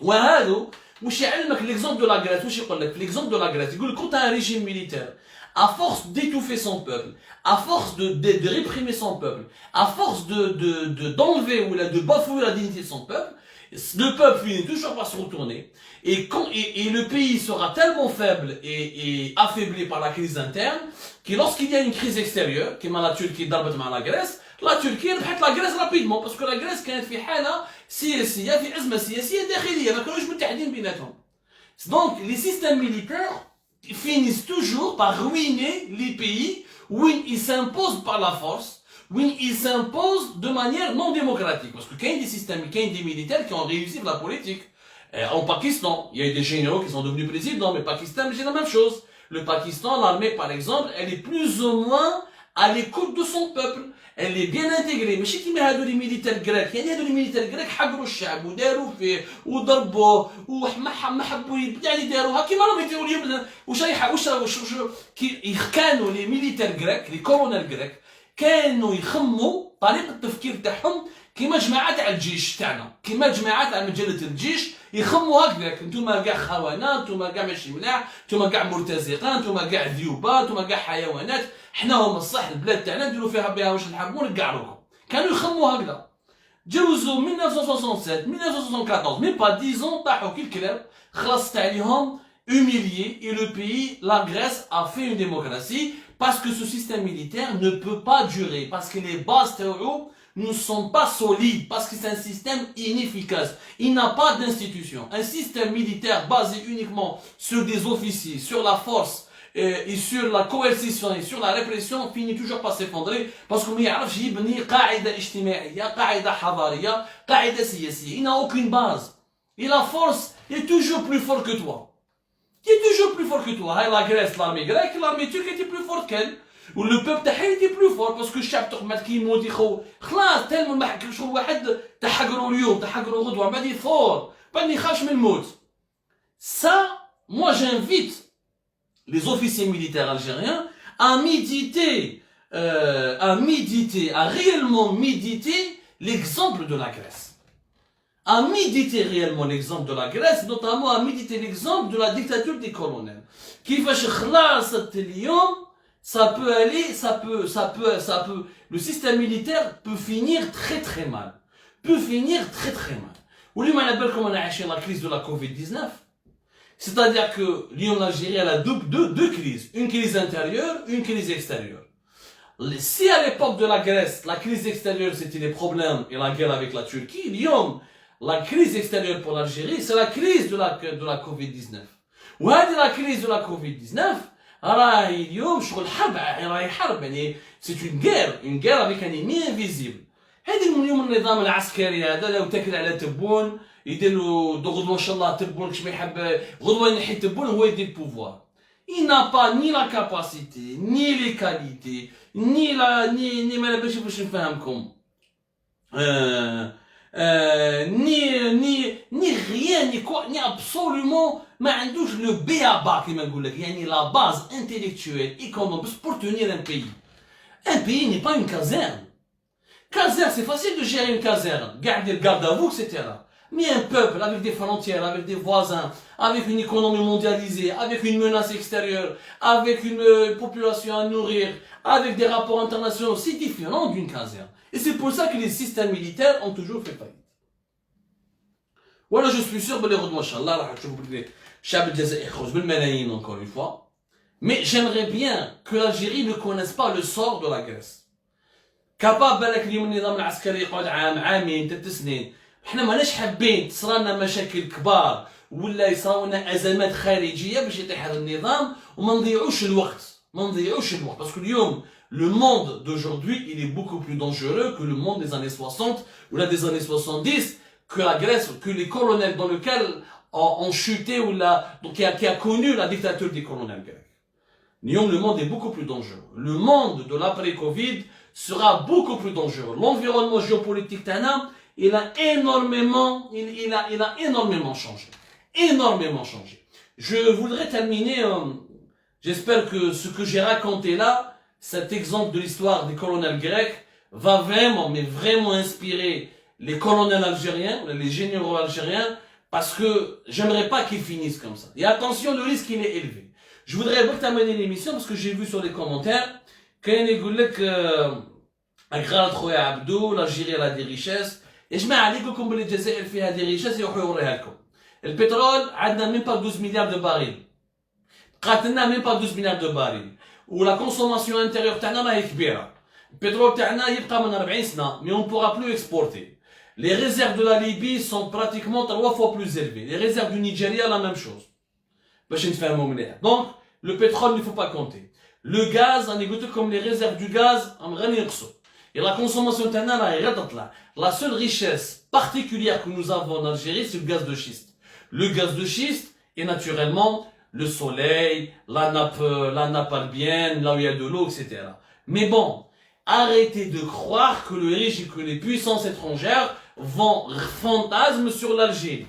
وهذا واش يعلمك l'exemple de la Grèce واش يقول لك l'exemple de la Grèce يقول لك quand un régime militaire à force d'étouffer son peuple, à force de réprimer son peuple, à force d'enlever ou de bafouer la dignité de son peuple, le peuple finit toujours par se retourner et le pays sera tellement faible et affaibli par la crise interne que lorsqu'il y a une crise extérieure كما la Turquie ضربت مع la Grèce la Turquie ربحت la Grèce rapidement parce que la Grèce كانت في حالة سياسية في أزمة سياسية داخلية ما كانوش متحدين بيناتهم. Donc les systèmes militaires finissent toujours par ruiner les pays où ils s'imposent par la force. Oui, ils s'imposent de manière non démocratique. Parce que quand il y a des systèmes, quand il y a des militaires qui ont réussi la politique. En Pakistan, il y a eu des généraux qui sont devenus présidents, mais Pakistan, c'est la même chose. Le Pakistan, l'armée par exemple, elle est plus ou moins à l'écoute de son peuple. Elle est bien intégrée. Mais chez qui met les militaires grecs, il y a des militaires grecs qui ont الشعب وداروا فيه وضربوه وما حبوا يعني داروها كيما راهم يديروا اليوم واش كانوا les militaires grecs, les colonels grecs كانوا يخموا طريقه التفكير تاعهم كيما جماعه تاع الجيش تاعنا كيما جماعه تاع مجله الجيش يخموا هكذاك نتوما كاع خونه نتوما كاع ماشي ملاح نتوما كاع مرتزقه نتوما كاع ذيوبه نتوما كاع حيوانات حنا هما الصح البلاد تاعنا نديروا فيها بها واش نحبوا نقعروكم كانوا يخموا هكذا جوزوا 1967 1974 مي با 10 ans طاحوا كي الكلاب خلصت عليهم humilié et le pays, la Grèce, a fait une démocratie parce que ce système militaire ne peut pas durer, parce que les bases théoriques ne sont pas solides, parce que c'est un système inefficace. Il n'a pas d'institution. Un système militaire basé uniquement sur des officiers, sur la force et sur la coercition et sur la répression finit toujours par s'effondrer parce qu'on y arrive يبني قاعدة اجتماعية, قاعدة حضارية, قاعدة سياسية. Il n'a aucune base. Et la force est toujours plus forte que toi. Qui est toujours plus fort que toi. La Grèce, l'armée grecque, l'armée turque était plus forte qu'elle. Ou le peuple تاعها était plus fort parce que الشعب تقمت كيموت يخو خلاص تالمو ما حكش واحد تحقروا اليوم تحقروا غدوه بعد يثور بعد يخاف من الموت. Ça, moi j'invite les officiers militaires algériens à méditer, à réellement méditer l'exemple de la Grèce. À méditer réellement l'exemple de la Grèce, notamment à méditer l'exemple de la dictature des colonels. كيفاش خلاصت اليوم ça peut aller, le système militaire peut finir très très mal. Peut finir très très mal. واليوم على بالكم انا عايشين la crise de la Covid-19. C'est-à-dire que l'Union Algérie elle a deux crises, une crise intérieure, une crise extérieure. Si à l'époque de la Grèce, la crise extérieure c'était les problèmes et la guerre avec la Turquie, اليوم la crise extérieure pour l'Algérie, c'est la crise de la Covid-19. وهذه la crise de la Covid-19 راهي اليوم شغل حرب راهي حرب يعني c'est une guerre avec un ennemi invisible. هذه اليوم النظام العسكري هذا لو تاكل على تبون يديروا غدوه ان شاء الله تبون كش ما يحب غدوه ينحي تبون هو يدير البوفوار. Il n'a pas ni la capacité, ni les qualités, ni ما باش نفهمكم. يعني absolument ما عندوش le B.A.B.A كما نقول لك يعني la base intellectuelle économique pour tenir un pays. Un pays n'est pas une caserne. Caserne, c'est facile de gérer une caserne, garder le garde à vous, etc. Mais un peuple avec des frontières, avec des voisins, avec une économie mondialisée, avec une menace extérieure, avec une population à nourrir, avec des rapports internationaux, c'est différent d'une caserne. Et c'est pour ça que les systèmes militaires ont toujours fait faillite. Voilà, je suis sûr, encore une fois. Mais j'aimerais bien que l'Algérie ne connaisse pas le sort de la Grèce. Capable بالك اليوم النظام العسكري يقعد عام عامين 3 سنين احنا ماناش حابين تصرالنا مشاكل كبار ولا يصراونا ازمات خارجيه باش يطيح هذا النظام وما نضيعوش الوقت باسكو اليوم le monde d'aujourd'hui il est beaucoup plus dangereux que le monde des années 60 ou là des années 70 que la Grèce que les colonels dans lesquels ont chuté ou là donc qui a connu la dictature des colonels grecs. اليوم le monde est beaucoup plus dangereux. Le monde de l'après-Covid sera beaucoup plus dangereux. L'environnement géopolitique Tana, il a énormément changé. Énormément changé. Je voudrais terminer, j'espère que ce que j'ai raconté là, cet exemple de l'histoire des colonels grecs, va vraiment, mais vraiment inspirer les colonels algériens, les généraux algériens, parce que j'aimerais pas qu'ils finissent comme ça. Et attention, le risque il est élevé. Je voudrais beaucoup terminer l'émission parce que j'ai vu sur les commentaires كاين يقول لك اغراد خويا عبدو الجيري لا دي ريشيس اجمع عليكم بلي الجزائر فيها دي ريشيس يروحوا يوريها لكم. البترول عندنا ميم با 12 مليار دو باريل قاتلنا ميم با 12 مليار دو باريل ولا كونسوماسيون انتيريور تاعنا راهي كبيره. البترول تاعنا يبقى من 40 سنه مي اون بورا بلو اكسبورتي. Les réserves de la Libye sont pratiquement 3 fois plus élevées. Les réserves du Nigeria la même chose. باش نتفاهموا مليح. Donc le pétrole il ne faut pas compter. Le gaz, on écoute comme les réserves du gaz, on et la consommation la seule richesse particulière que nous avons en Algérie, c'est le gaz de schiste. Le gaz de schiste est naturellement le soleil, la nappe albienne, là où il y a de l'eau, etc. Mais bon, arrêtez de croire que le riche et que les puissances étrangères vont fantasmer sur l'Algérie.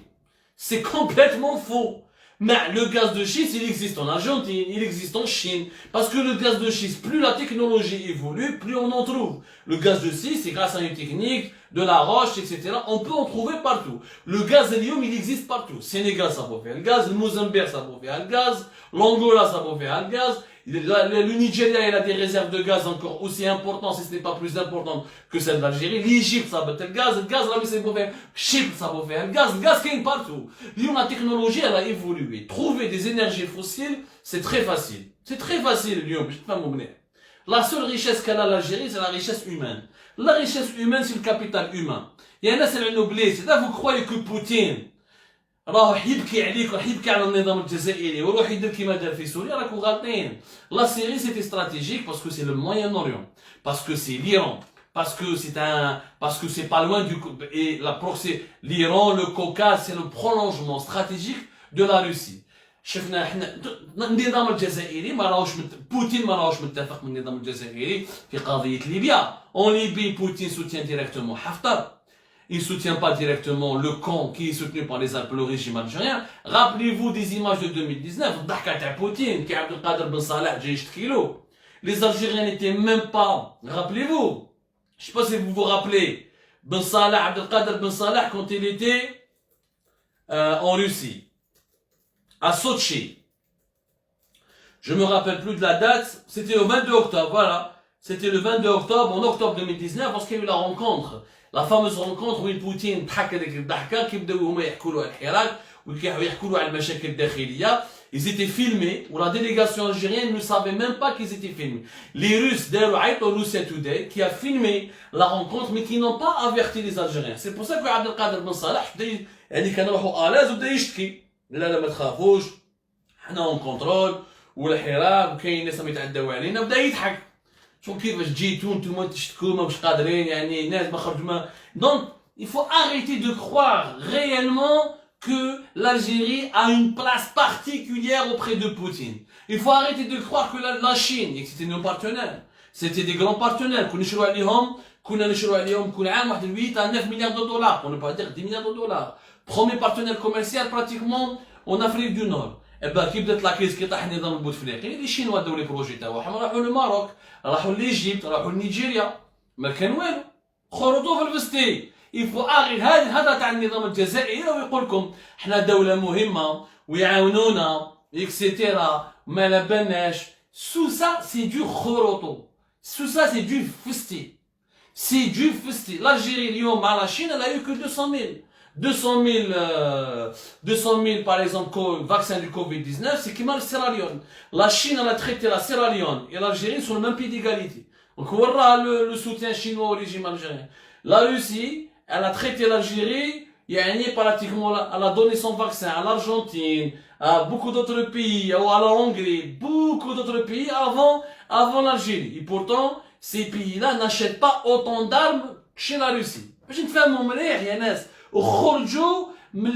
C'est complètement faux. Mais le gaz de schiste, il existe en Argentine, il existe en Chine. Parce que le gaz de schiste, plus la technologie évolue, plus on en trouve. Le gaz de schiste, c'est grâce à une technique, de la roche, etc. On peut en trouver partout. Le gaz d'hélium, il existe partout. Sénégal, ça peut faire le gaz. Le Mozambique, ça peut faire le gaz. L'Angola, ça peut faire le gaz. Le Nigeria, il a des réserves de gaz encore aussi importantes, si ce n'est pas plus importantes que celles d'Algérie. L'Égypte, ça peut être le gaz, là, c'est pour faire Chypre, ça peut faire le gaz qui est partout. La technologie, elle a évolué. Trouver des énergies fossiles, c'est très facile. C'est très facile, Lyon, je ne peux pas m'oublier. La seule richesse qu'a l'Algérie, c'est la richesse humaine. La richesse humaine, c'est le capital humain. Il y en a, c'est l'oublié. C'est là, vous croyez que Poutine, راه يبكي عليك راح يبكي على النظام الجزائري ويروح يدير كيما دار في سوريا راكم غالطين. لا سيري سيتي استراتيجيك باسكو سي لو موين اوريون باسكو سي ليران parce que c'est pas loin du et la proxy l'Iran le Caucase c'est le prolongement stratégique de la Russie. شفنا احنا النظام الجزائري ما راهوش بوتين ما راهوش متفق من النظام الجزائري في قضيه ليبيا. En Libye Poutine soutient directement Haftar. Il ne soutient pas directement le camp qui est soutenu par le régime algérien. Rappelez-vous des images de 2019, Poutine, qui a Abdelkader Ben Salah, les Algériens n'étaient même pas, rappelez-vous, je ne sais pas si vous vous rappelez, Ben Salah, Abdelkader Ben Salah, quand il était en Russie, à Sochi. Je me rappelle plus de la date, c'était le 22 octobre, voilà. C'était le 22 octobre, en octobre 2019, lorsqu'il y a eu la rencontre. La fameuse rencontre où Poutine ضحك هذيك الضحكه كيبداو هما يحكوا له على الحراك ويحكوا له على المشاكل الداخليه. Ils étaient filmés ou la délégation algérienne ne savait même pas qu'ils étaient filmés. Les Russes داروا عيطوا Russia Today qui a filmé la rencontre mais qui n'ont pas averti les Algériens. C'est pour ça que Abdelkader Ben Salah يعني كان روحو الاز وبدا يشتكي لا ما تخافوش حنا اون كونترول والحراك وكاين ناس ما يتعداو علينا وبدا يضحك. شوف كيفاش جيتو نتوما تشتكوا ما باش قادرين يعني الناس ما خرجوا ما. Donc il faut arrêter de croire réellement que l'Algérie a une place particulière auprès de Poutine. Il faut arrêter de croire que la Chine, et que c'était nos partenaires, c'était des grands partenaires, كنشروا عليهم كنا نشروا عليهم كل عام واحد 8 à 9 milliards de dollars, pour ne pas dire 10 milliards de dollars. Premier partenaire commercial pratiquement en Afrique du Nord. Et ben كي بدات لا كريز كي طاح النظام البوتفليقي لي شينوا داو لي بروجي تاعهم راحوا للماروك راحوا لإيجيبت راحوا لنيجيريا ما كان والو خرطوا في الفستي يفو اغي هذا تاع النظام الجزائري ويقول لكم حنا دوله مهمه ويعاونونا اكسيتيرا ما على بالناش سو سا سي دو خروطو سو سا سي دو فستي سي دو فستي l'Algérie اليوم مع لا شين elle a eu que 200 000 par exemple vaccins du Covid-19, c'est qui m'a le Sierra Leone. La Chine elle a traité la Sierra Leone et l'Algérie sur le même pied d'égalité. Donc on verra le soutien chinois au régime algérien. La Russie, elle a traité l'Algérie, pratiquement elle a donné son vaccin à l'Argentine, à beaucoup d'autres pays, à la Hongrie, beaucoup d'autres pays avant l'Algérie. Et pourtant, ces pays-là n'achètent pas autant d'armes que chez la Russie. Je ne fais mon مليح يا ناس وخرجوا من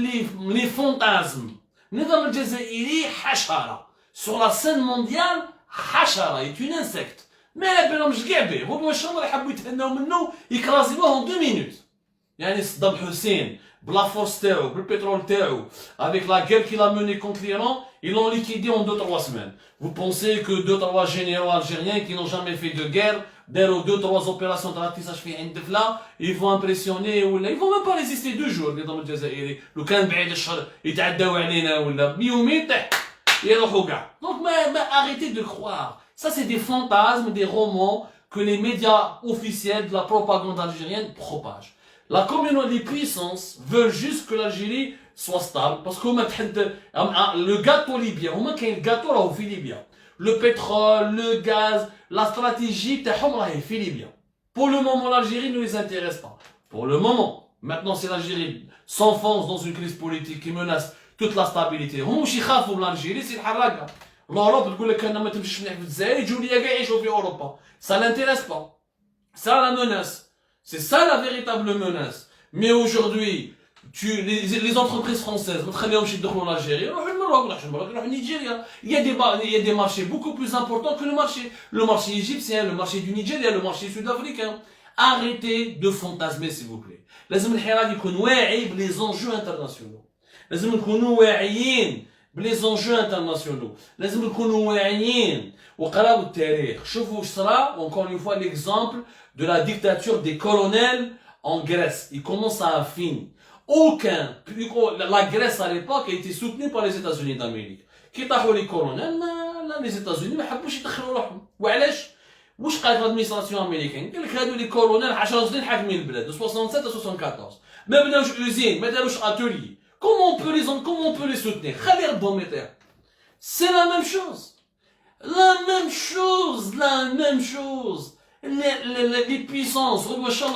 les fantasmes. النظام الجزائري حشرة. Sur la scène mondiale, حشرة est une insecte. ما على بالهمش كاع به، هما واش راهم يحبوا يتهناو منه يكرازيوه en 2 minutes. يعني صدام حسين بلا فورس تاعو بالبترول تاعو avec la guerre qu'il a menée contre l'Iran, ils l'ont liquidé en 2-3 semaines. Vous pensez que 2-3 généraux algériens qui n'ont jamais fait de guerre, داروا 2-3 opérations تاع الاتساج في عين دفله, ils vont impressionner ولا ils vont même pas résister 2 jours النظام الجزائري لو كان بعيد الشهر يتعداو علينا ولا بيومين طيح يروحوا كاع. Donc arrêtez de croire. Ça c'est des fantasmes, des romans que les médias officiels de la propagande algérienne propagent. La communauté des puissances veulent juste que l'Algérie soit stable parce que le gâteau libyen, le gâteau là au Libyen, le pétrole, le gaz, la stratégie تاعهم راهي في Libyen. Pour le moment l'Algérie ne les intéresse pas. Pour le moment. Maintenant si l'Algérie s'enfonce dans une crise politique qui menace toute la stabilité, هم واش يخافوا من الجزائر سي الحراقه. l'Europe تقول لك انا ما تمشيش مليح في الجزائر يجوا ليا كاع يعيشوا في اوروبا. Ça l'intéresse pas. Ça la menace. C'est ça la véritable menace. Mais aujourd'hui, les entreprises françaises, l'Algérie, il y a des marchés beaucoup plus importants que le marché égyptien, le marché du Nigeria, le marché sud-africain. Arrêtez de fantasmer s'il vous plaît. لازم الحراك يكون واعي بلي زونجو انترناسيونال. لازم نكونوا واعيين بلي زونجو انترناسيونال. لازم نكونوا واعيين وقراو التاريخ. شوفوا واش صرا encore une fois l'exemple de la dictature des colonels en Grèce. Il commence à affiner. La Grèce à l'époque a été soutenue par les États-Unis d'Amérique. Qui طاحوا les colonels, les États-Unis ما حبوش يدخلوا روحهم. وعلاش؟ واش قالت l'administration américaine؟ قال لك هادو les colonels 10 سنين حاكمين البلاد، de 67 à 74. ما بناوش usine، ما داروش atelier. Comment on peut les soutenir؟ خلي ربهم يطيحوا. C'est la même chose. La même chose. Les puissances,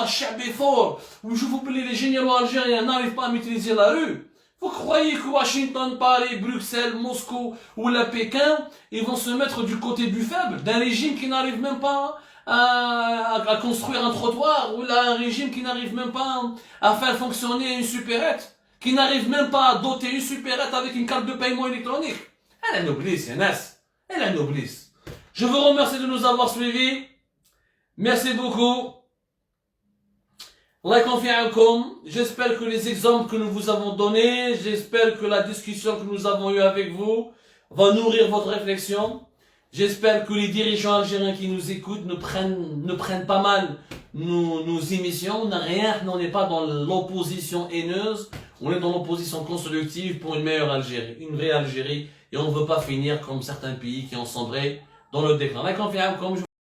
الشعب fort, les généraux algériens n'arrivent pas à maîtriser la rue. Vous croyez que Washington, Paris, Bruxelles, Moscou ou la Pékin, ils vont se mettre du côté du faible, d'un régime qui n'arrive même pas à construire un trottoir, ou là un régime qui n'arrive même pas à faire fonctionner une supérette, qui n'arrive même pas à doter une supérette avec une carte de paiement électronique. Elle est noblesse, Yanas. Elle est noblesse. Je vous remercie de nous avoir suivis. Merci beaucoup. Allah confie alaikum. J'espère que les exemples que nous vous avons donnés, j'espère que la discussion que nous avons eue avec vous va nourrir votre réflexion. J'espère que les dirigeants algériens qui nous écoutent ne prennent pas mal nos émissions. On n'est pas dans l'opposition haineuse, on est dans l'opposition constructive pour une meilleure Algérie, une vraie Algérie, et on ne veut pas finir comme certains pays qui ont sombré dans le déclin. Allah confie alaikum.